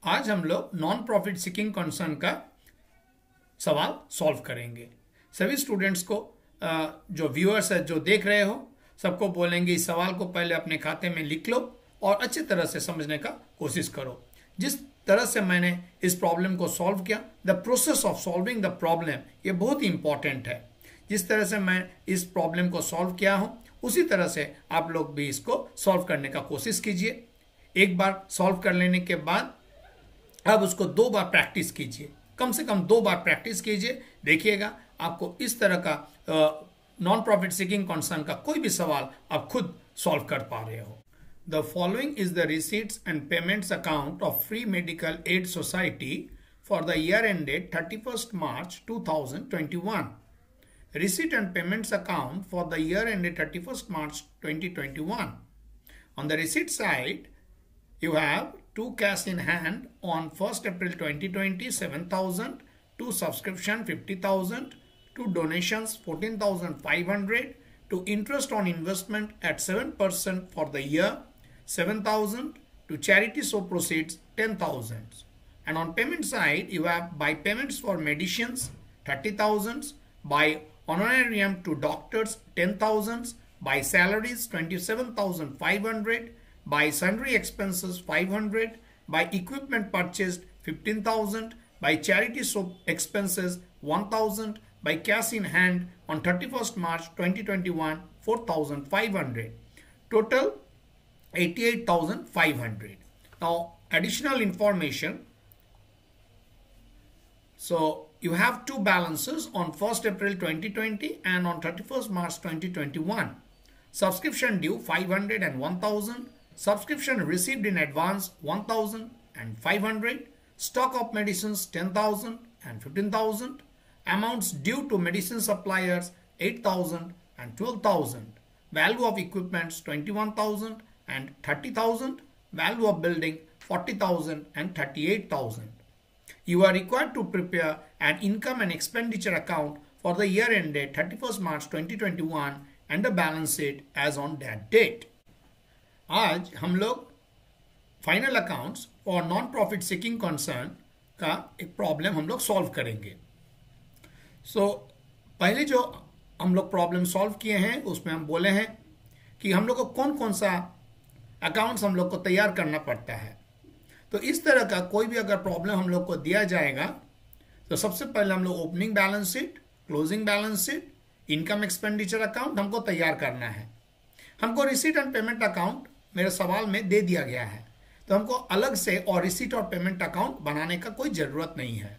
आज हम लोग नॉन प्रॉफिट सीकिंग कंसर्न का सवाल सॉल्व करेंगे। सभी स्टूडेंट्स को जो व्यूअर्स है, जो देख रहे हो, सबको बोलेंगे इस सवाल को पहले अपने खाते में लिख लो और अच्छी तरह से समझने का कोशिश करो। जिस तरह से मैंने इस प्रॉब्लम को सॉल्व किया, the process of solving the problem, ये बहुत ही इंपॉर्टेंट है। जिस तरह से मैं इस प्रॉब्लम को सॉल्व किया हूं, उसी तरह से आप लोग भी इसको सॉल्व करने का कोशिश कीजिए। एक बार सॉल्व कर लेने के बाद अब उसको 2 बार प्रैक्टिस कीजिए, कम से कम 2 बार प्रैक्टिस कीजिए। देखिएगा आपको इस तरह का नॉन प्रॉफिट सीकिंग कंसर्न का कोई भी सवाल आप खुद सॉल्व कर पा रहे हो। The following is the receipts and payments account of free medical aid society for the year ended 31st March 2021. Receipt and payments account for the year ended 31st March 2021. On the receipt side, you have 2 cash in hand on 1st April 2020, 7,000, 2 subscription 50,000, 2 donations 14,500, 2 interest on investment at 7% for the year 7,000, to charity so proceeds 10,000. And on payment side, you have by payments for medicines 30,000, by honorarium to doctors 10,000, by salaries 27,500, by sundry expenses 500, by equipment purchased 15,000, by charity soap expenses 1,000, by cash in hand on 31st March 2021 4,500. Total 88,500. Now additional information. So you have 2 balances on 1st April 2020 and on 31st March 2021. Subscription due 500 and 1,000. Subscription received in advance 1,000 and 500. Stock of medicines 10,000 and 15,000. Amounts due to medicine suppliers 8,000 and 12,000. Value of equipments 21,000 and 30,000. Value of building 40,000 and 38,000. You are required to prepare an income and expenditure account for the year ended 31st March 2021 and the balance sheet as on that date. आज हम लोग final accounts और non profit seeking concern का एक problem हम लोग solve करेंगे। पहले जो हम लोग प्रॉब्लम सॉल्व किए हैं उसमें हम बोले हैं कि हम लोग को कौन कौन सा अकाउंट्स हम लोग को तैयार करना पड़ता है। तो इस तरह का कोई भी अगर प्रॉब्लम हम लोग को दिया जाएगा तो सबसे पहले हम लोग opening balance sheet, closing balance sheet, income expenditure account हमको तैयार करना है। हमको रिसीट एंड पेमेंट अकाउंट मेरे सवाल में दे दिया गया है, तो हमको अलग से और रिसीट और पेमेंट अकाउंट बनाने का कोई ज़रूरत नहीं है।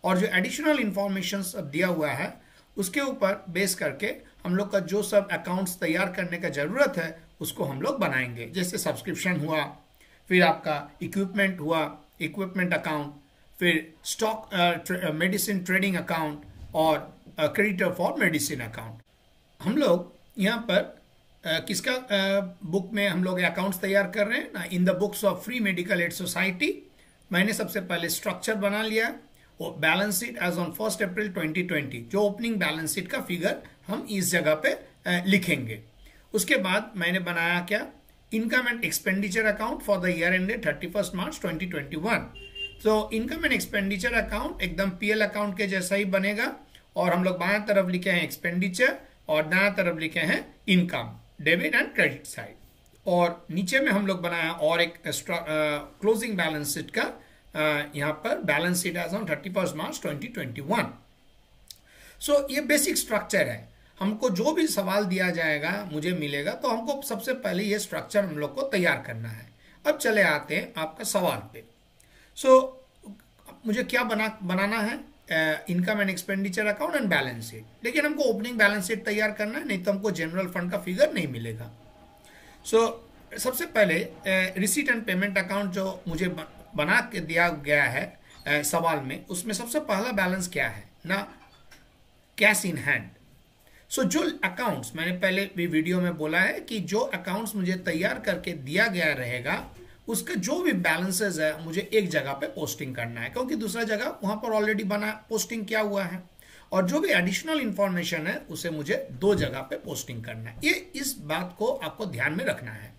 और जो एडिशनल इंफॉर्मेशन सब दिया हुआ है उसके ऊपर बेस करके हम लोग का जो सब अकाउंट्स तैयार करने का ज़रूरत है उसको हम लोग बनाएंगे। जैसे सब्सक्रिप्शन हुआ, फिर आपका इक्विपमेंट हुआ, इक्विपमेंट अकाउंट, फिर स्टॉक मेडिसिन ट्रेडिंग अकाउंट और क्रेडिटर फॉर मेडिसिन अकाउंट। हम लोग यहाँ पर किसका बुक में हम लोग अकाउंट्स तैयार कर रहे हैं ना, in the books of free medical aid society. मैंने सबसे पहले स्ट्रक्चर बना लिया, वो balance sheet as on 1st April 2020, जो ओपनिंग बैलेंस शीट का फिगर हम इस जगह पे लिखेंगे। उसके बाद मैंने बनाया क्या, income and expenditure account for the year ended 31st March 2021। तो इनकम एंड एक्सपेंडिचर अकाउंट एकदम पीएल अकाउंट के जैसा ही बनेगा और हम लोग बाएं तरफ लिखे हैं एक्सपेंडिचर और दाएं तरफ लिखे हैं income, debit and credit side. और नीचे में हम लोग बनाया और एक क्लोजिंग बैलेंस शीट का, यहाँ पर balance sheet as on 31st March 2021। ये बेसिक स्ट्रक्चर है। हमको जो भी सवाल दिया जाएगा, मुझे मिलेगा, तो हमको सबसे पहले ये स्ट्रक्चर हम लोग को तैयार करना है। अब चले आते हैं आपका सवाल पे। मुझे क्या बनाना है, income and expenditure account and balance sheet. लेकिन हमको ओपनिंग बैलेंस शीट तैयार करना है, नहीं तो हमको जनरल फंड का फिगर नहीं मिलेगा। सबसे पहले रिसीट एंड पेमेंट अकाउंट जो मुझे बना के दिया गया है सवाल में, उसमें सबसे पहला बैलेंस क्या है ना, कैश इन हैंड। जो अकाउंट्स मैंने पहले भी वीडियो में बोला है कि जो अकाउंट्स मुझे तैयार करके दिया गया रहेगा उसका जो भी बैलेंसेस है मुझे एक जगह पे पोस्टिंग करना है, क्योंकि दूसरा जगह वहां पर ऑलरेडी बना पोस्टिंग किया हुआ है। और जो भी एडिशनल इंफॉर्मेशन है उसे मुझे 2 जगह पे पोस्टिंग करना है। ये इस बात को आपको ध्यान में रखना है।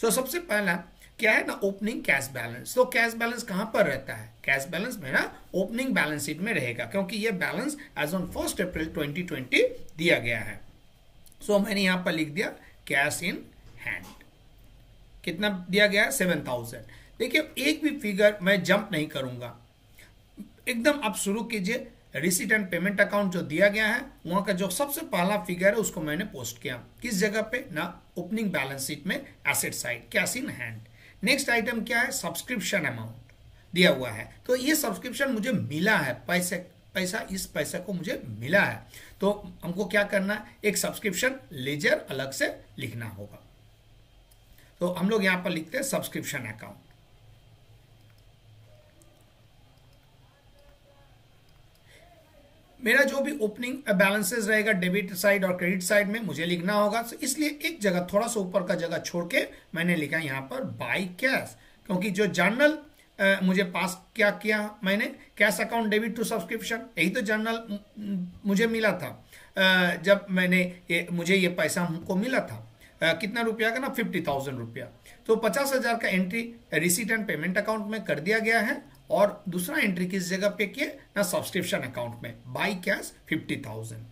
सबसे पहला क्या है ना, ओपनिंग कैश बैलेंस। तो कैश बैलेंस कहां पर रहता है? कैश बैलेंस मेरा ओपनिंग बैलेंस शीट में रहेगा, क्योंकि ये बैलेंस एज ऑन 1 अप्रैल 2020 दिया गया है। सो मैंने यहां पर लिख दिया कैश इन हैंड। कितना दिया गया है? 7000। देखिए एक भी फिगर मैं जंप नहीं करूंगा, एकदम आप शुरू कीजिए। रिसीट एंड पेमेंट अकाउंट जो दिया गया है वहां का जो सबसे पहला फिगर है उसको मैंने पोस्ट किया। किस जगह पे ना? ओपनिंग बैलेंस शीट में, asset side, cash in hand. Next item क्या है? सब्सक्रिप्शन अमाउंट दिया हुआ है। तो ये सब्सक्रिप्शन मुझे मिला है, इस पैसे को मुझे मिला है, तो हमको क्या करना है? एक सब्सक्रिप्शन लेजर अलग से लिखना होगा। तो हम लोग यहां पर लिखते हैं सब्सक्रिप्शन अकाउंट। मेरा जो भी ओपनिंग बैलेंसेस रहेगा डेबिट साइड और क्रेडिट साइड में मुझे लिखना होगा, तो इसलिए एक जगह थोड़ा सा ऊपर का जगह छोड़ के मैंने लिखा यहाँ पर बाय कैश, क्योंकि जो जर्नल मुझे पास क्या किया मैंने, cash account debit to subscription, यही तो जर्नल मुझे मिला था जब मैंने मुझे ये पैसा हमको मिला था। कितना रुपया का ना? 50,000 रुपया। तो 50,000 का entry receipt and payment account में कर दिया गया है, और दूसरा एंट्री किस जगह पे किए ना? सब्सक्रिप्शन अकाउंट में, बाय कैश 50,000।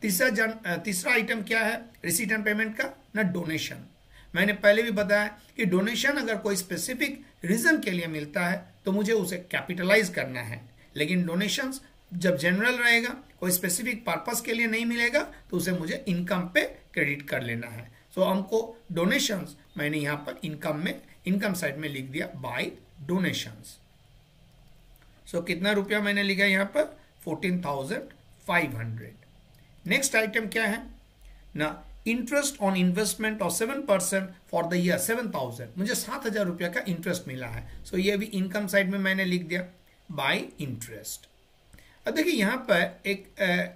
तीसरा आइटम क्या है रिसीट एंड पेमेंट का? ना डोनेशन। मैंने पहले भी बताया कि डोनेशन अगर कोई स्पेसिफिक रीजन के लिए मिलता है तो मुझे उसे कैपिटलाइज करना है, लेकिन डोनेशंस जब जनरल रहेगा, कोई स्पेसिफिक पर्पस के लिए नहीं मिलेगा, तो उसे मुझे इनकम पे क्रेडिट कर लेना है। सो हमको डोनेशंस मैंने यहां पर इनकम साइड में लिख दिया बाय डोनेशंस। सो कितना रुपया मैंने लिखा यहां पर? 14,500। नेक्स्ट आइटम क्या है ना? Interest on investment of 7% for the year 7,000। मुझे 7,000 रुपया का इंटरेस्ट मिला है। सो ये भी इनकम साइड में मैंने लिख दिया बाय इंटरेस्ट। अब देखिए यहां पर एक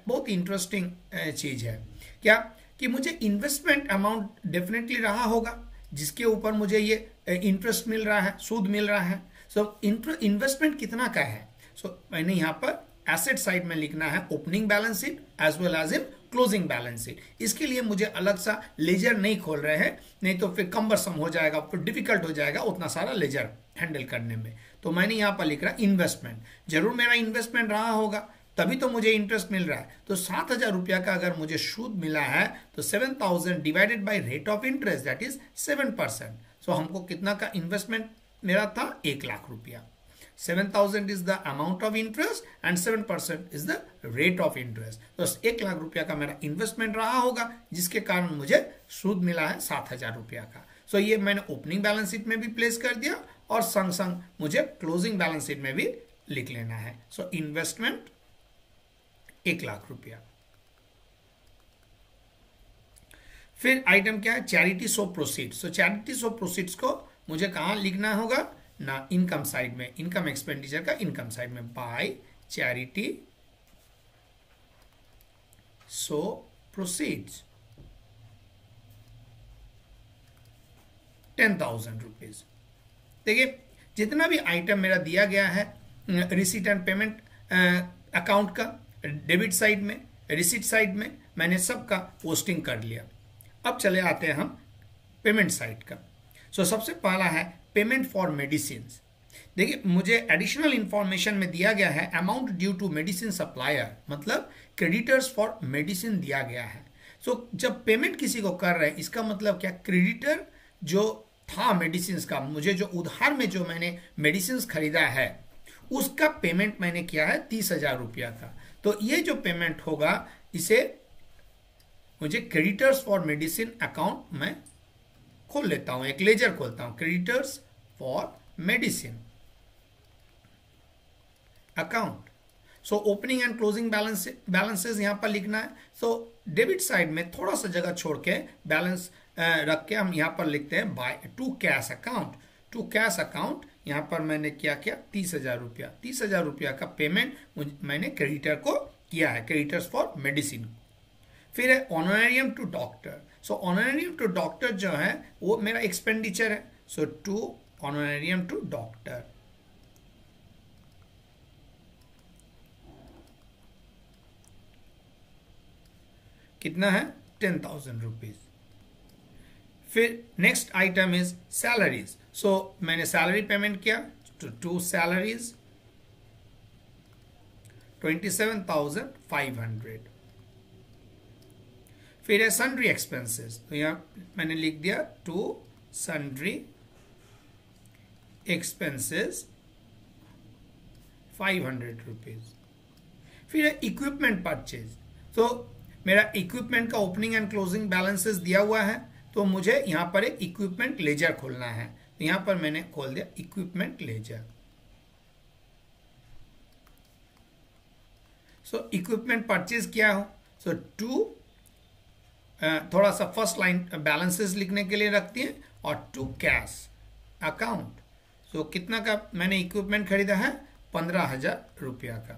बहुत इंटरेस्टिंग चीज है क्या, कि मुझे इन्वेस्टमेंट अमाउंट डेफिनेटली रहा होगा जिसके ऊपर मुझे ये इंटरेस्ट मिल रहा है, सूद मिल रहा है। सो इन्वेस्टमेंट कितना का है? सो मैंने यहां पर एसेट साइड में लिखना है opening balance sheet as well as in closing balance sheet. इसके लिए मुझे अलग सा लेजर नहीं खोल रहे हैं, नहीं तो फिर कम्बरसम हो जाएगा, फिर डिफिकल्ट हो जाएगा उतना सारा लेजर हैंडल करने में। तो मैंने यहां पर लिख रहा इन्वेस्टमेंट। जरूर मेरा इन्वेस्टमेंट रहा होगा तभी तो मुझे इंटरेस्ट मिल रहा है। तो 7,000 रुपया का अगर मुझे सूद मिला है तो 7,000 divided by rate of interest that is 7%। सो हमको कितना का इन्वेस्टमेंट मेरा था? 1 लाख रुपया। 7,000 is the amount of interest and 7% is the rate of interest। तो 1 लाख रुपया का मेरा इन्वेस्टमेंट रहा होगा जिसके कारण मुझे सूद मिला है 7,000 रुपया का। सो ये मैंने ओपनिंग बैलेंस शीट में भी प्लेस कर दिया और संग संग मुझे क्लोजिंग बैलेंस शीट में भी लिख लेना है। सो इन्वेस्टमेंट 1 लाख रुपया। फिर आइटम क्या है? Charity so proceeds. सो चैरिटी सो प्रोसीड्स को मुझे कहां लिखना होगा ना? इनकम साइड में, इनकम एक्सपेंडिचर का इनकम साइड में bye charity so proceeds 10,000 rupees. देखिए जितना भी आइटम मेरा दिया गया है रिसीट एंड पेमेंट अकाउंट का, डेबिट साइड में, रिसीट साइड में, मैंने सबका पोस्टिंग कर लिया। अब चले आते हैं हम पेमेंट साइड का। सो सबसे पहला है पेमेंट फॉर मेडिसिन। देखिए मुझे एडिशनल इंफॉर्मेशन में दिया गया है amount due to medicine supplier, मतलब क्रेडिटर्स फॉर मेडिसिन दिया गया है। सो जब पेमेंट किसी को कर रहे हैं इसका मतलब क्या? क्रेडिटर जो था मेडिसिन का, मुझे जो उधार में जो मैंने मेडिसिन खरीदा है उसका पेमेंट मैंने किया है 30,000 रुपया का। तो ये जो पेमेंट होगा इसे मुझे क्रेडिटर्स फॉर मेडिसिन अकाउंट में खोल लेता हूं, एक लेजर खोलता हूं, creditors for medicine account. So opening and closing balances यहां पर लिखना है। सो डेबिट साइड में थोड़ा सा जगह छोड़ के बैलेंस रख के हम यहां पर लिखते हैं by to cash account. To cash account यहां पर मैंने क्या किया? 30,000 रुपया। 30,000 रुपया का पेमेंट मैंने क्रेडिटर को किया है, क्रेडिटर्स फॉर मेडिसिन। फिर है honorarium to doctor. So honorarium to doctor जो है वो मेरा एक्सपेंडिचर है। So to honorarium to doctor कितना है? 10,000 रुपीज। फिर next item is salaries. So मैंने सैलरी पेमेंट किया तो 2 सैलरीज 27,500। फिर है सन्ड्री एक्सपेंसेस, तो यहां मैंने लिख दिया 2 सन्ड्री एक्सपेंसेस 500 रुपीज। फिर है इक्विपमेंट परचेज, तो मेरा इक्विपमेंट का ओपनिंग एंड क्लोजिंग बैलेंसेस दिया हुआ है, तो मुझे यहां पर एक इक्विपमेंट लेजर खोलना है, तो यहां पर मैंने खोल दिया इक्विपमेंट लेजर। सो इक्विपमेंट परचेज किया हो, सो 2 थोड़ा सा फर्स्ट लाइन बैलेंसेस लिखने के लिए रखती है, और 2 कैश अकाउंट। सो कितना का मैंने इक्विपमेंट खरीदा है, 15,000 रुपया का।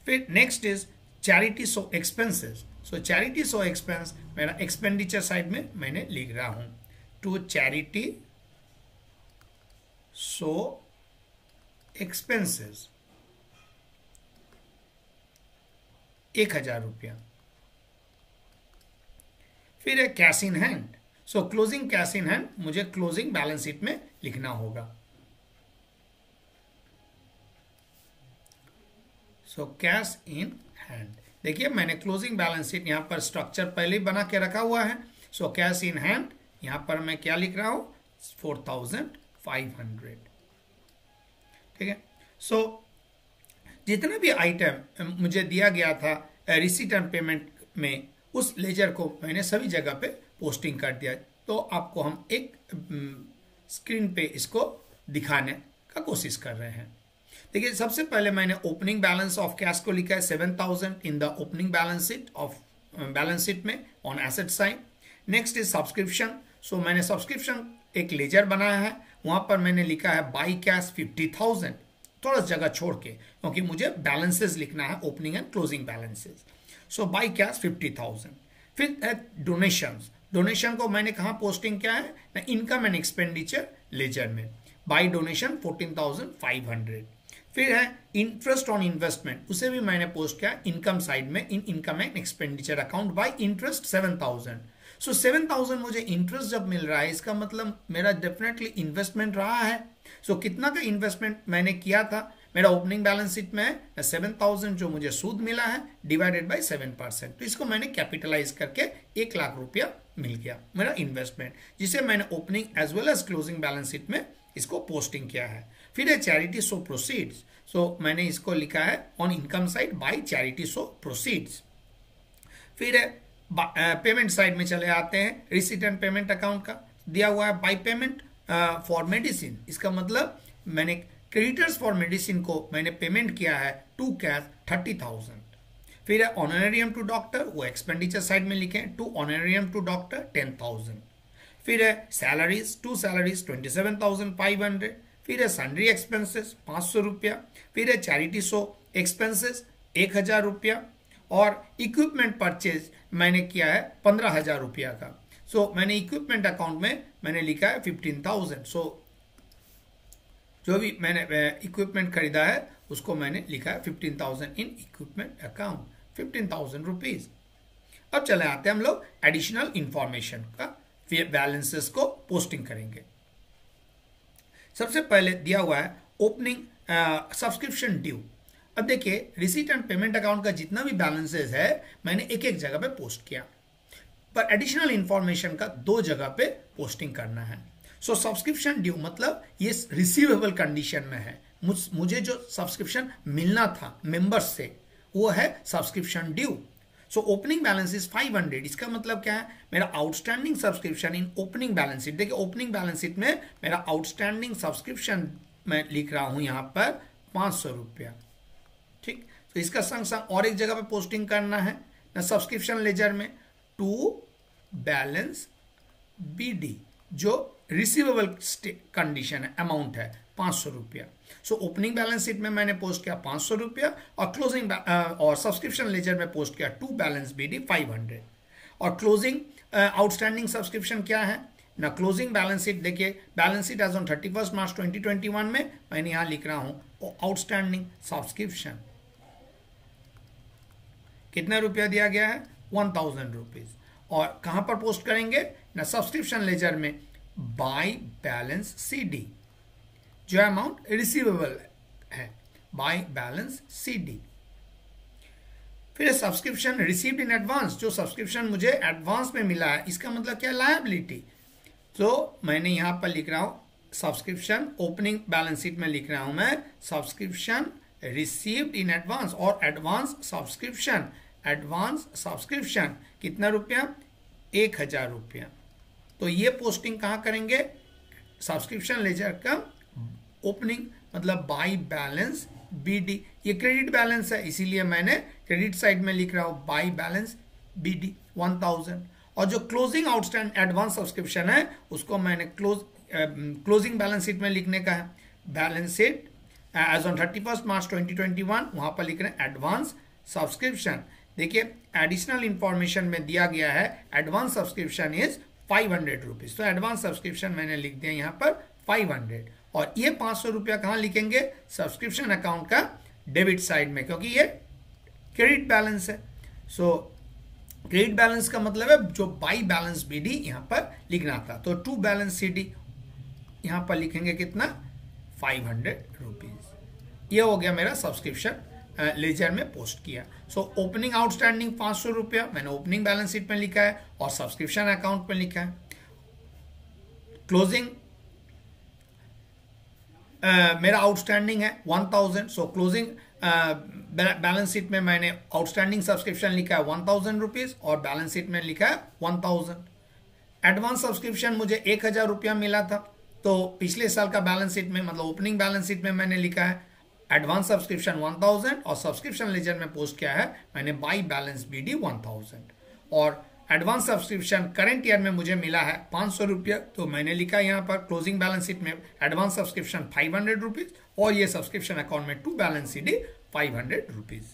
फिर next is charity show expenses. So charity show expense मेरा एक्सपेंडिचर साइड में मैंने लिख रहा हूं, 2 चैरिटी शो एक्सपेंसेस 1,000 रुपया। फिर है cash in hand, so closing cash in hand मुझे क्लोजिंग बैलेंस शीट में लिखना होगा। सो कैश इन हैंड, देखिए मैंने क्लोजिंग बैलेंस शीट यहां पर स्ट्रक्चर पहले ही बना के रखा हुआ है। सो कैश इन हैंड यहां पर मैं क्या लिख रहा हूं, 4,500। ठीक है। सो जितना भी आइटम मुझे दिया गया था रिसीट एंड पेमेंट में, उस लेजर को मैंने सभी जगह पे पोस्टिंग कर दिया। तो आपको हम एक स्क्रीन पे इसको दिखाने का कोशिश कर रहे हैं। देखिए सबसे पहले मैंने ओपनिंग बैलेंस ऑफ कैश को लिखा है 7,000 in the opening balance sheet of balance sheet में on asset side. Next is subscription, so मैंने सब्सक्रिप्शन एक लेजर बनाया है, वहां पर मैंने लिखा है बाई कैश 50,000, थोड़ा जगह छोड़ के, क्योंकि मुझे बैलेंसेस लिखना है, opening and closing balances. So by cash 50,000। फिर डोनेशंस, डोनेशन को मैंने कहा पोस्टिंग किया है, इनकम एंड एक्सपेंडिचर लेजर में, बाई डोनेशन 14,500। फिर है इंटरेस्ट ऑन इन्वेस्टमेंट, उसे भी मैंने पोस्ट किया इनकम साइड में, इन income and expenditure account by interest 7,000। सो 7,000 मुझे इंटरेस्ट जब मिल रहा है, इसका मतलब मेरा डेफिनेटली इन्वेस्टमेंट रहा है। सो कितना का इन्वेस्टमेंट मैंने किया था, मेरा ओपनिंग बैलेंस शीट में है 7,000 जो मुझे सूद मिला है डिवाइडेड बाय 7%, तो इसको मैंने कैपिटलाइज करके 1,00,000 रुपया मिल गया मेरा इन्वेस्टमेंट, जिसे मैंने opening as well as closing balance sheet में इसको पोस्टिंग किया है। फिर है चैरिटी शो प्रोसीड्स, सो मैंने इसको लिखा है on income side by charity show proceeds. फिर है पेमेंट साइड में चले आते हैं, रिसीट एंड पेमेंट अकाउंट का दिया हुआ है बाय पेमेंट फॉर मेडिसिन, इसका मतलब मैंने क्रेडिटर्स फॉर मेडिसिन को मैंने पेमेंट किया है 2 कैश 30,000। फिर है ऑनरेरियम टू डॉक्टर, वो एक्सपेंडिचर साइड में लिखे 2 ऑनरेरियम टू डॉक्टर 10,000। फिर है सैलरीज, 2 सैलरीज 27,500। फिर है सन्ड्री एक्सपेंसेस 500 रुपया। फिर है चैरिटी शो एक्सपेंसेस 1,000 रुपया, और इक्विपमेंट परचेज मैंने किया है 15,000 रुपया का। सो मैंने इक्विपमेंट अकाउंट में मैंने लिखा है 15,000। सो जो भी मैंने इक्विपमेंट खरीदा है उसको मैंने लिखा है 15,000 इन इक्विपमेंट अकाउंट, 15,000 रुपीज। अब चले आते हैं हम लोग एडिशनल इंफॉर्मेशन का, फिर बैलेंसेस को पोस्टिंग करेंगे। सबसे पहले दिया हुआ है ओपनिंग सब्सक्रिप्शन ड्यू। अब देखिए रिसीट एंड पेमेंट अकाउंट का जितना भी बैलेंसेस है मैंने एक एक जगह पे पोस्ट किया, पर एडिशनल इंफॉर्मेशन का 2 जगह पे पोस्टिंग करना है। सो सब्सक्रिप्शन ड्यू मतलब ये रिसीवेबल कंडीशन में है, मुझे जो सब्सक्रिप्शन मिलना था मेंबर्स से वो है subscription due. So opening balance is 500, इसका मतलब क्या है, मेरा outstanding subscription in opening balance sheet, देखिए ओपनिंग बैलेंस शीट में मेरा आउटस्टैंडिंग सब्सक्रिप्शन मैं लिख रहा हूं यहां पर 500 रुपया। ठीक, तो इसका संग संग और एक जगह पे पोस्टिंग करना है ना, सब्सक्रिप्शन लेजर में 2 बैलेंस BD जो रिसीवेबल कंडीशन है, अमाउंट है 500 रुपया। सो ओपनिंग बैलेंस शीट में मैंने पोस्ट किया 500 रुपया, और क्लोजिंग और सब्सक्रिप्शन लेजर में पोस्ट किया 2 बैलेंस BD 500। और क्लोजिंग आउटस्टैंडिंग सब्सक्रिप्शन क्या है ना, क्लोजिंग बैलेंस शीट, देखिए बैलेंस शीट एज ऑन 31 मार्च 2021 में मैंने यहां लिख रहा हूं आउटस्टैंडिंग सब्सक्रिप्शन कितना रुपया दिया गया है, 1,000 रुपीज। और कहां पर पोस्ट करेंगे ना, सब्सक्रिप्शन लेजर में बाय बैलेंस CD, जो अमाउंट रिसीवेबल है बाय बैलेंस CD। फिर सब्सक्रिप्शन रिसीव्ड इन एडवांस, जो सब्सक्रिप्शन मुझे एडवांस में मिला है, इसका मतलब क्या, लायबिलिटी। तो मैंने यहां पर लिख रहा हूं सब्सक्रिप्शन, ओपनिंग बैलेंस शीट में लिख रहा हूं मैं सब्सक्रिप्शन रिसीव्ड इन एडवांस, और एडवांस सब्सक्रिप्शन कितना रुपया, 1000 रुपया। तो ये पोस्टिंग कहां करेंगे, सब्सक्रिप्शन लेजर का ओपनिंग, मतलब बाय बैलेंस BD। ये क्रेडिट बैलेंस है, इसीलिए मैंने क्रेडिट साइड में लिख रहा हूं बाय बैलेंस BD 1000। और जो क्लोजिंग आउटस्टैंड एडवांस सब्सक्रिप्शन है उसको मैंने क्लोजिंग बैलेंस शीट में लिखने का है, बैलेंस शीट एज ऑन 31 मार्च 2021, वहां पर लिख रहे हैं एडवांस सब्सक्रिप्शन। देखिए एडिशनल इंफॉर्मेशन में दिया गया है एडवांस सब्सक्रिप्शन इज 500 रुपीज, तो एडवांस सब्सक्रिप्शन मैंने लिख दिया यहाँ पर 500। और ये 500 रुपया कहां लिखेंगे, सब्सक्रिप्शन अकाउंट का डेबिट साइड में, क्योंकि ये क्रेडिट बैलेंस है। सो क्रेडिट बैलेंस का मतलब है जो बाई बैलेंस BD यहां पर लिखना था, तो टू बैलेंस CD यहां पर लिखेंगे कितना, 500 रुपीज। ये हो गया मेरा सब्सक्रिप्शन लेजर में पोस्ट किया। सो ओपनिंग आउटस्टैंडिंग 500 रुपया मैंने ओपनिंग बैलेंस शीट में लिखा है और सब्सक्रिप्शन अकाउंट में लिखा है। क्लोजिंग मेरा आउटस्टैंडिंग है 1000, सो क्लोजिंग बैलेंस शीट में मैंने आउटस्टैंडिंग सब्सक्रिप्शन लिखा है 1000 रुपीज और बैलेंस शीट में लिखा है 1000। एडवांस सब्सक्रिप्शन मुझे 1000 रुपया मिला था, तो पिछले साल का बैलेंस शीट में, मतलब ओपनिंग बैलेंस शीट में मैंने लिखा है एडवांस सब्सक्रिप्शन 1000 और सब्सक्रिप्शन लेजर में पोस्ट किया है मैंने बाई बैलेंस BD 1000। और एडवांस सब्सक्रिप्शन करंट ईयर में मुझे मिला है 500 रुपया, तो मैंने लिखा यहाँ पर क्लोजिंग बैलेंस शीट में एडवांस सब्सक्रिप्शन 500 रुपीज और ये सब्सक्रिप्शन अकाउंट में to balance CD 500 rupees.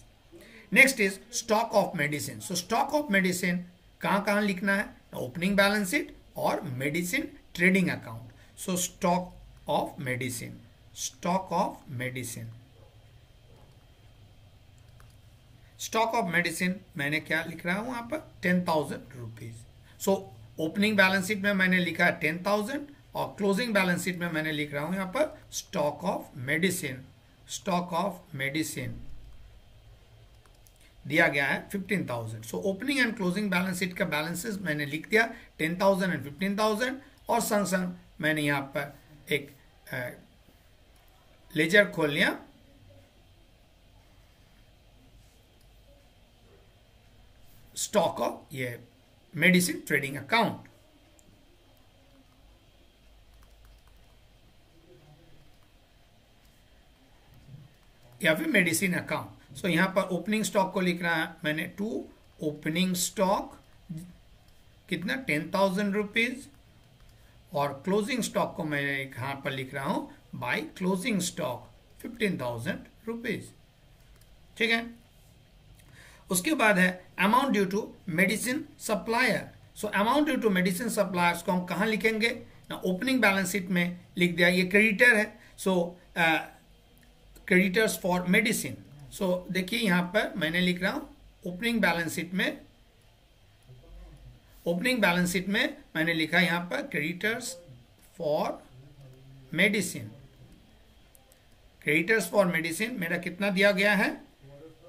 Next is stock of medicine. So stock of medicine कहां कहां लिखना है, ओपनिंग बैलेंस शीट और medicine trading account. So stock of medicine, stock of medicine, stock of medicine मैंने क्या लिख रहा हूं यहां पर 10,000 rupees. So opening balance sheet में मैंने लिखा है 10,000 और क्लोजिंग बैलेंस शीट में मैंने लिख रहा हूं यहां पर stock of medicine, stock of medicine दिया गया है 15,000। So opening and closing balance sheet का बैलेंसेस मैंने लिख दिया 10,000 एंड 15,000 और संग संग मैंने यहां पर एक लेजर खोल लिया स्टॉक ऑफ ये मेडिसिन ट्रेडिंग अकाउंट। या फिर मेडिसिन अकाउंट। सो यहां पर ओपनिंग स्टॉक को लिख रहा है मैंने टू ओपनिंग स्टॉक कितना 10,000 रुपीज और क्लोजिंग स्टॉक को मैं यहां पर लिख रहा हूं बाय क्लोजिंग स्टॉक 15,000 रुपीज। ठीक है, उसके बाद है amount due to medicine supplier. So amount due to medicine suppliers को हम कहां लिखेंगे ना, ओपनिंग बैलेंस शीट में लिख दिया, ये क्रेडिटर है। So creditors for medicine. So देखिए यहां पर मैंने लिख रहा हूं ओपनिंग बैलेंस शीट में, ओपनिंग बैलेंस शीट में मैंने लिखा यहां पर creditors for medicine, creditors for medicine मेरा कितना दिया गया है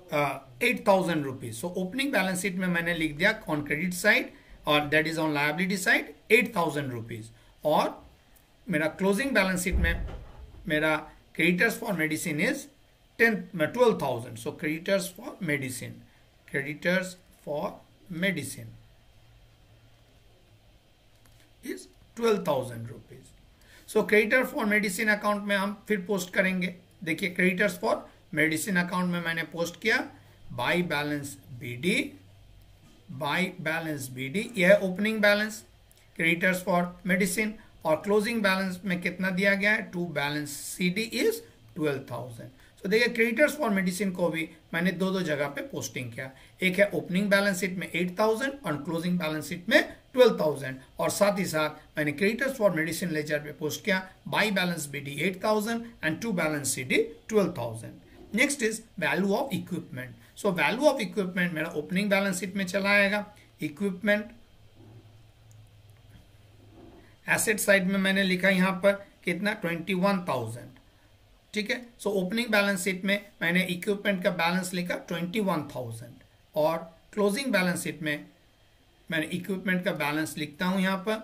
8,000 rupees. So opening balance sheet में मैंने लिख दिया ऑन क्रेडिट साइड और that is on liability side 8,000 rupees और मेरा क्लोजिंग बैलेंस शीट में मेरा creditors for medicine is 12,000। So creditors for medicine, creditors for medicine is 12,000 rupees. So creditor for medicine account में हम फिर पोस्ट करेंगे। देखिए क्रेडिटर्स फॉर मेडिसिन अकाउंट में मैंने पोस्ट किया by balance BD, bye balance BD, यह है opening balance creditors for medicine और क्लोजिंग बैलेंस में कितना दिया गया है टू बैलेंस CD इज 12,000। सो देखिए क्रेडिटर्स फॉर मेडिसिन को भी मैंने दो जगह पे पोस्टिंग किया, एक है ओपनिंग बैलेंस शीट में 8,000 और क्लोजिंग बैलेंस शीट में 12,000 और साथ ही साथ मैंने क्रेडिटर्स फॉर मेडिसिन लेजर पे पोस्ट किया by balance BD 8,000 and to balance CD 12,000। Next is value of equipment. So value of equipment मेरा ओपनिंग बैलेंस शीट में चला आएगा, इक्विपमेंट एसेट साइड में मैंने लिखा यहाँ पर कितना 21,000, ठीक है। सो ओपनिंग बैलेंस शीट में मैंने इक्विपमेंट का बैलेंस लिखा 21,000 और क्लोजिंग बैलेंस शीट में मैंने इक्विपमेंट का बैलेंस लिखता हूं यहां पर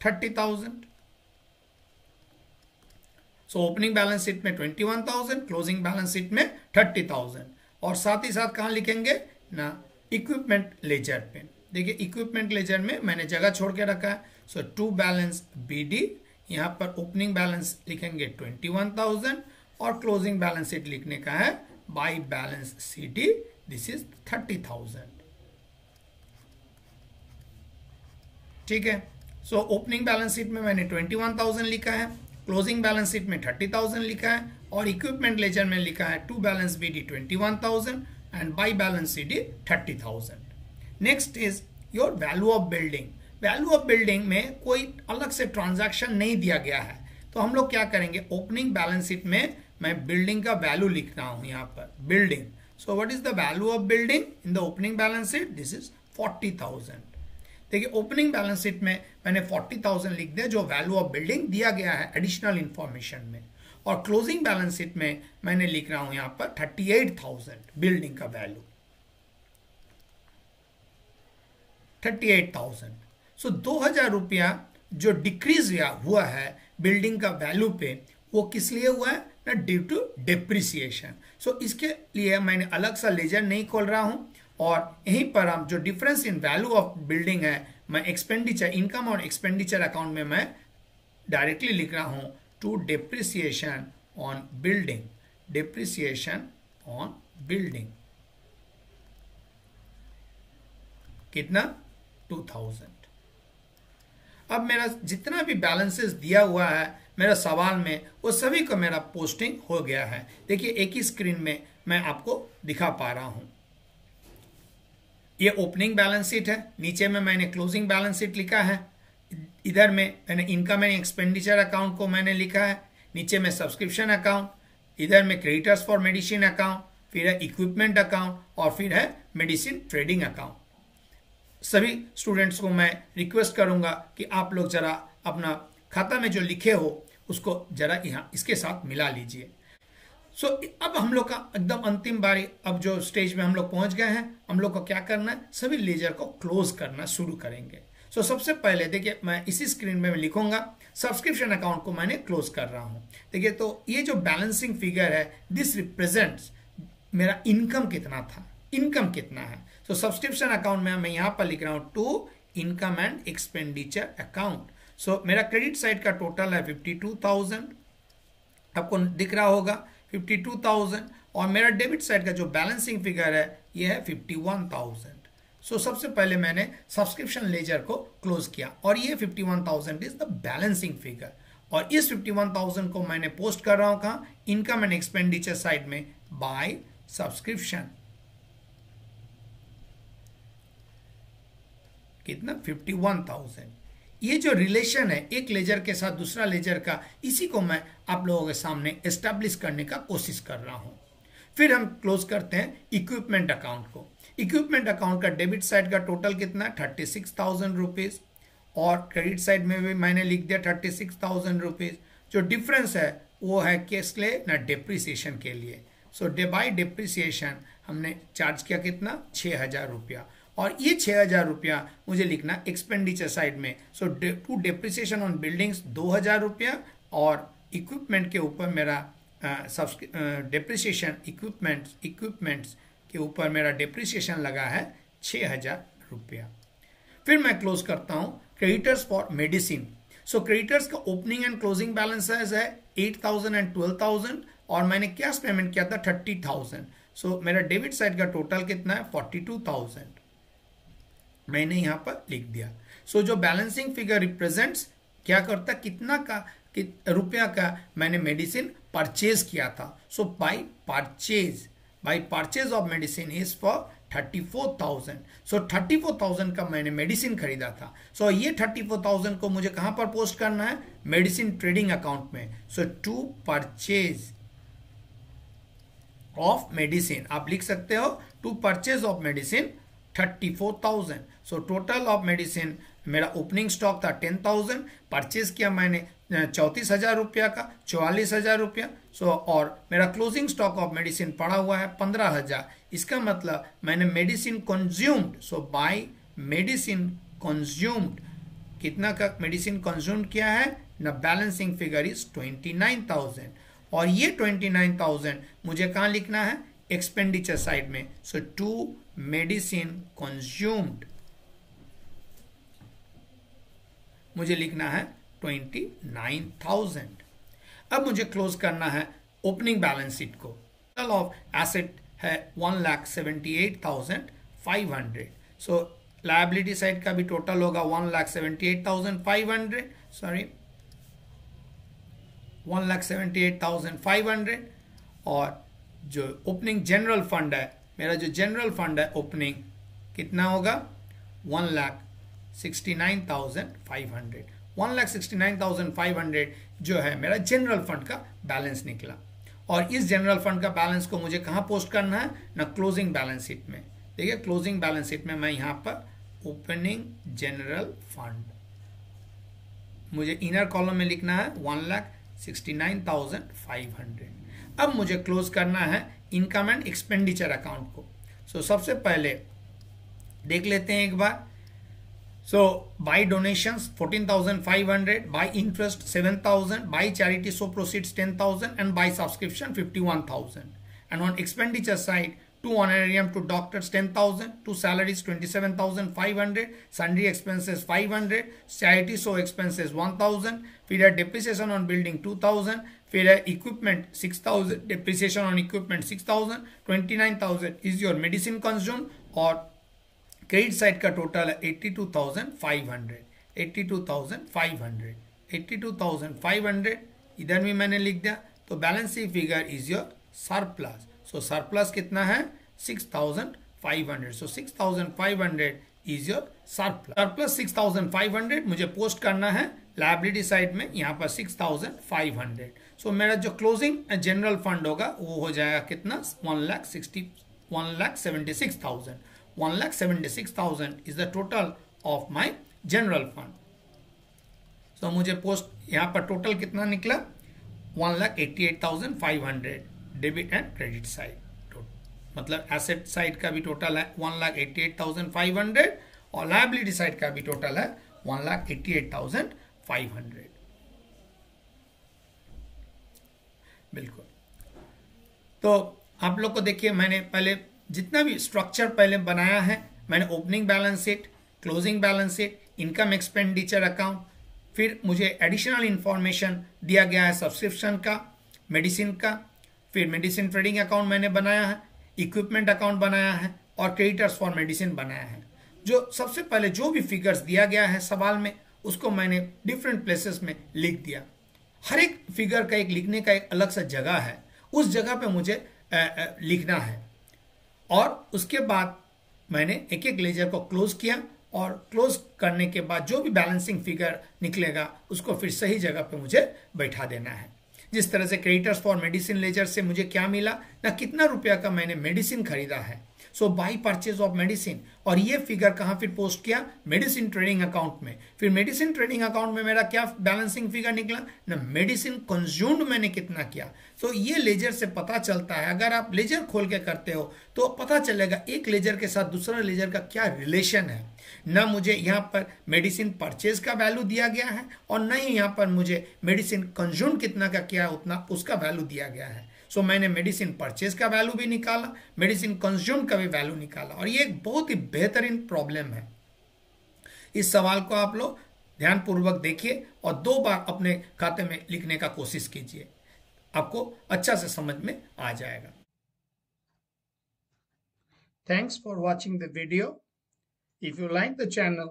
30,000। सो ओपनिंग बैलेंस शीट में 21,000, क्लोजिंग बैलेंस शीट में 30,000 और साथ ही साथ कहां लिखेंगे ना, इक्विपमेंट लेजर पे। देखिए इक्विपमेंट लेजर में मैंने जगह छोड़ के रखा है। सो टू बैलेंस BD, यहां पर ओपनिंग बैलेंस लिखेंगे 21,000 और क्लोजिंग बैलेंस शीट लिखने का है bye balance CD, this is 30,000, ठीक है। सो ओपनिंग बैलेंस शीट में मैंने 21,000 लिखा है, क्लोजिंग बैलेंस शीट में 30,000 लिखा है और इक्विपमेंट लेजर में लिखा है to balance BD 21,000 and by balance CD 30,000। Next is your value of building. Value of building में कोई अलग से ट्रांजैक्शन नहीं दिया गया है, तो हम लोग क्या करेंगे, ओपनिंग बैलेंस शीट में मैं बिल्डिंग का वैल्यू लिख रहा हूं यहां पर building. So what is the value of building in the opening balance sheet, this is 40,000। देखिए ओपनिंग बैलेंस शीट में मैंने 40,000 लिख दिया जो वैल्यू ऑफ बिल्डिंग दिया गया है एडिशनल इंफॉर्मेशन में, और क्लोजिंग बैलेंस शीट में मैंने लिख रहा हूं यहां पर 38,000 बिल्डिंग का वैल्यू 38,000। सो 2,000 रुपया जो डिक्रीज हुआ है बिल्डिंग का वैल्यू पे, वो किस लिए हुआ है ना, ड्यू टू डिप्रिसिएशन। सो इसके लिए मैंने अलग सा लेजर नहीं खोल रहा हूं और यहीं पर हम जो difference in value of building है मैं एक्सपेंडिचर, इनकम और एक्सपेंडिचर अकाउंट में मैं डायरेक्टली लिख रहा हूं to depreciation on building, depreciation on building कितना 2,000। अब मेरा जितना भी बैलेंसेस दिया हुआ है मेरा सवाल में, वो सभी को मेरा पोस्टिंग हो गया है। देखिए एक ही स्क्रीन में मैं आपको दिखा पा रहा हूं। ये ओपनिंग बैलेंस शीट है, नीचे में मैंने क्लोजिंग बैलेंस शीट लिखा है, इधर में मैंने इनकम एंड एक्सपेंडिचर अकाउंट को मैंने लिखा है, नीचे में सब्सक्रिप्शन अकाउंट, इधर में क्रेडिटर्स फॉर मेडिसिन अकाउंट, फिर है इक्विपमेंट अकाउंट और फिर है मेडिसिन ट्रेडिंग अकाउंट। सभी स्टूडेंट्स को मैं रिक्वेस्ट करूंगा कि आप लोग जरा अपना खाता में जो लिखे हो उसको जरा यहाँ इसके साथ मिला लीजिए। सो अब हम लोग का एकदम अंतिम बारी, अब जो स्टेज में हम लोग पहुंच गए हैं, हम लोग को क्या करना है, सभी लेजर को क्लोज करना शुरू करेंगे। सो सबसे पहले देखिए मैं इसी स्क्रीन में लिखूंगा सब्सक्रिप्शन अकाउंट को मैंने क्लोज कर रहा हूं। देखिए तो ये जो बैलेंसिंग फिगर है दिस रिप्रेजेंट्स मेरा इनकम कितना था, इनकम कितना है। तो सब्सक्रिप्शन अकाउंट में मैं यहां पर लिख रहा हूं to income and expenditure account. So मेरा क्रेडिट साइड का टोटल है 52,000, आपको दिख रहा होगा 52,000, और मेरा डेबिट साइड का जो बैलेंसिंग फिगर है ये है 51,000। सो सबसे पहले मैंने सब्सक्रिप्शन लेजर को क्लोज किया और ये 51,000 इज द बैलेंसिंग फिगर, और इस 51,000 को मैंने पोस्ट कर रहा हूं कहां, इनकम एंड एक्सपेंडिचर साइड में बाय सब्सक्रिप्शन। कितना 51,000। ये जो रिलेशन है एक लेजर के साथ दूसरा लेजर का, इसी को मैं आप लोगों के सामने एस्टैब्लिश करने का कोशिश कर रहा हूं। फिर हम क्लोज करते हैं इक्विपमेंट अकाउंट को। इक्विपमेंट अकाउंट का डेबिट साइड का टोटल कितना 36,000 रुपीज, और क्रेडिट साइड में भी मैंने लिख दिया 36,000 रुपीज। जो डिफरेंस है वो है किस लिए ना, डेप्रिसिएशन के लिए। सो बाय डेप्रिसिएशन हमने चार्ज किया कितना 6,000 रुपया, और ये 6,000 रुपया मुझे लिखना एक्सपेंडिचर साइड में। So to depreciation on buildings 2,000 रुपया, और इक्विपमेंट के ऊपर मेरा डेप्रिसिएशन इक्विपमेंट्स के ऊपर मेरा डेप्रिसिएशन लगा है 6,000 रुपया। फिर मैं क्लोज करता हूं creditors for medicine. So creditors का ओपनिंग एंड क्लोजिंग बैलेंसेस है 8,000 एंड 12,000, और मैंने कैश पेमेंट किया था 30,000। सो मेरा डेबिट साइड का टोटल कितना है 42,000, मैंने यहां पर लिख दिया। सो जो बैलेंसिंग फिगर रिप्रेजेंट्स क्या करता, कितना का रुपया का मैंने मेडिसिन परचेज किया था। So by purchase of medicine is for 34,000। So 34,000 का मैंने मेडिसिन खरीदा था। सो ये 34,000 को मुझे कहां पर पोस्ट करना है, मेडिसिन ट्रेडिंग अकाउंट में। So to purchase of medicine आप लिख सकते हो, to purchase of medicine 34,000। So total of medicine, मेरा ओपनिंग स्टॉक था 10,000, परचेज किया मैंने 34,000 रुपया का, 44,000 रुपया। सो और मेरा क्लोजिंग स्टॉक ऑफ मेडिसिन पड़ा हुआ है 15,000। इसका मतलब मैंने मेडिसिन कंज्यूम्ड, सो बाय मेडिसिन कंज्यूम्ड, कितना का मेडिसिन कंज्यूम किया है ना, बैलेंसिंग फिगर इज 29,000। और ये 29,000 मुझे कहाँ लिखना है, एक्सपेंडिचर साइड में। सो टू मेडिसिन कंज्यूम्ड मुझे लिखना है 29,000। अब मुझे क्लोज करना है ओपनिंग बैलेंस शीट को। टोटल ऑफ एसेट है 1,78,500। सो लायबिलिटी साइड का भी टोटल होगा 1,78,500, सॉरी 1,78,500। और जो ओपनिंग जनरल फंड है, मेरा जो जनरल फंड है ओपनिंग कितना होगा, 1,69,500। 1,69,500 जो है मेरा जनरल फंड का बैलेंस निकला। और इस जनरल फंड का बैलेंस को मुझे कहाँ पोस्ट करना है ना, क्लोजिंग बैलेंस शीट में। देखिए क्लोजिंग बैलेंस शीट में मैं यहाँ पर ओपनिंग जनरल फंड, मुझे इनर कॉलम में लिखना है 1,69,500। अब मुझे क्लोज करना है इनकम एंड एक्सपेंडिचर अकाउंट को। सो सबसे पहले देख लेते हैं एक बार। So by donations 14,500, by interest 7,000, by charity so proceeds 10,000 and by subscription 51,000। And on expenditure side, to honorarium to doctors 10,000, to salaries 27,500, sundry expenses 500, charity show expenses 1,000, फिर है depreciation on building 2,000, फिर है equipment 6,000, depreciation on equipment 6,000, 29,000 is your medicine consumed। और credit side का total है 82,500, 82,500, 82,500 इधर भी मैंने लिख दिया। तो balance sheet figure is your surplus. So surplus कितना है 6,500। सो 6,500 इज योर सरप्लस। सरप्लस 6,500 मुझे पोस्ट करना है लायबिलिटी साइड में, यहाँ पर 6,500। सो मेरा जो क्लोजिंग जनरल फंड होगा वो हो जाएगा कितना, 1,76,000। 1,76,000 is the total of my general fund. So मुझे पोस्ट यहाँ पर टोटल कितना निकला, 1,88,500 डेबिट एंड क्रेडिट साइड। मतलब एसेट साइड का भी टोटल है 1,88,500 और लायबिलिटी साइड का भी टोटल है 1,88,500। बिल्कुल। तो आप लोग को देखिए, मैंने पहले जितना भी स्ट्रक्चर पहले बनाया है, मैंने opening balance sheet, closing balance sheet, income expenditure account, फिर मुझे एडिशनल इंफॉर्मेशन दिया गया है सब्सक्रिप्शन का, मेडिसिन का, फिर मेडिसिन ट्रेडिंग अकाउंट मैंने बनाया है, इक्विपमेंट अकाउंट बनाया है और क्रेडिटर्स फॉर मेडिसिन बनाया है। जो सबसे पहले जो भी फिगर्स दिया गया है सवाल में, उसको मैंने डिफरेंट प्लेसेस में लिख दिया। हर एक फिगर का एक लिखने का एक अलग सा जगह है, उस जगह पे मुझे लिखना है। और उसके बाद मैंने एक एक लेजर को क्लोज किया और क्लोज करने के बाद जो भी बैलेंसिंग फिगर निकलेगा उसको फिर सही जगह पे मुझे बैठा देना है। जिस तरह से क्रेडिटर्स फॉर मेडिसिन लेजर से मुझे क्या मिला ना, कितना रुपया का मैंने मेडिसिन खरीदा है। So by purchase of medicine, और ये फिगर कहाँ फिर पोस्ट किया, मेडिसिन ट्रेडिंग अकाउंट में। फिर मेडिसिन ट्रेडिंग अकाउंट में मेरा क्या बैलेंसिंग फिगर निकला ना, मेडिसिन कंज्यूम्ड मैंने कितना किया। तो ये लेजर से पता चलता है, अगर आप लेजर खोल के करते हो तो पता चलेगा एक लेजर के साथ दूसरा लेजर का क्या रिलेशन है। ना मुझे यहाँ पर मेडिसिन परचेज का वैल्यू दिया गया है और न ही यहाँ पर मुझे मेडिसिन कंज्यूम कितना का किया उतना उसका वैल्यू दिया गया है। सो मैंने मेडिसिन परचेज का वैल्यू भी निकाला, मेडिसिन कंज्यूम का भी वैल्यू निकाला, और ये एक बहुत ही बेहतरीन प्रॉब्लम है। इस सवाल को आप लोग ध्यानपूर्वक देखिए और 2 बार अपने खाते में लिखने का कोशिश कीजिए, आपको अच्छा से समझ में आ जाएगा। Thanks for watching the video. If you like the channel,